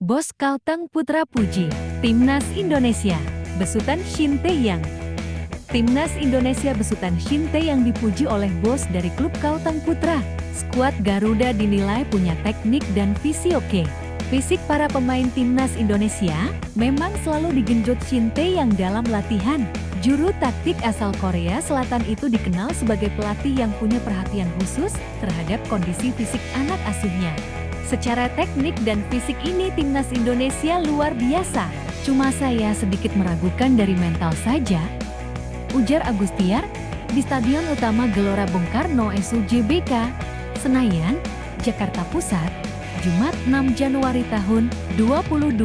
Bos Kalteng Putra Puji, Timnas Indonesia, besutan Shin Tae-yang. Timnas Indonesia besutan Shin Tae-yang dipuji oleh bos dari klub Kalteng Putra. Skuad Garuda dinilai punya teknik dan visi oke. Fisik para pemain Timnas Indonesia memang selalu digenjot Shin Tae-yang dalam latihan. Juru taktik asal Korea Selatan itu dikenal sebagai pelatih yang punya perhatian khusus terhadap kondisi fisik anak asuhnya. Secara teknik dan fisik ini Timnas Indonesia luar biasa. Cuma saya sedikit meragukan dari mental saja, ujar Agustiar di Stadion Utama Gelora Bung Karno SUJBK, Senayan, Jakarta Pusat, Jumat 6 Januari tahun 2023.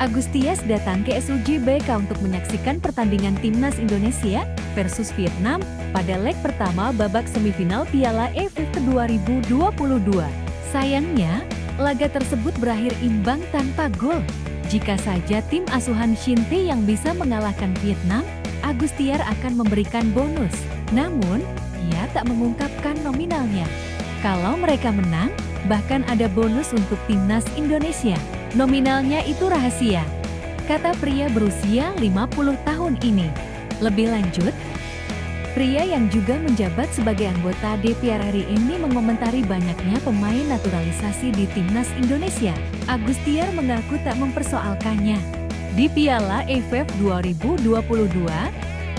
Agustias datang ke SUJBK untuk menyaksikan pertandingan Timnas Indonesia versus Vietnam pada leg pertama babak semifinal Piala AFF 2022. Sayangnya, laga tersebut berakhir imbang tanpa gol. Jika saja tim asuhan Shin Tae yang bisa mengalahkan Vietnam, Agustiar akan memberikan bonus. Namun, ia tak mengungkapkan nominalnya. Kalau mereka menang, bahkan ada bonus untuk Timnas Indonesia. Nominalnya itu rahasia, kata pria berusia 50 tahun ini. Lebih lanjut, pria yang juga menjabat sebagai anggota DPR RI ini mengomentari banyaknya pemain naturalisasi di Timnas Indonesia. Agustiar mengaku tak mempersoalkannya. Di Piala AFF 2022,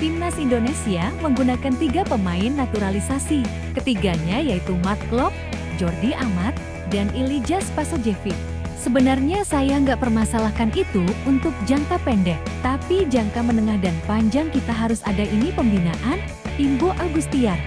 Timnas Indonesia menggunakan 3 pemain naturalisasi. Ketiganya yaitu Matt Klopp, Jordi Amat, dan Ilija Spasojevic. Sebenarnya saya nggak permasalahkan itu untuk jangka pendek, tapi jangka menengah dan panjang kita harus ada ini pembinaan, imbu Agustiar.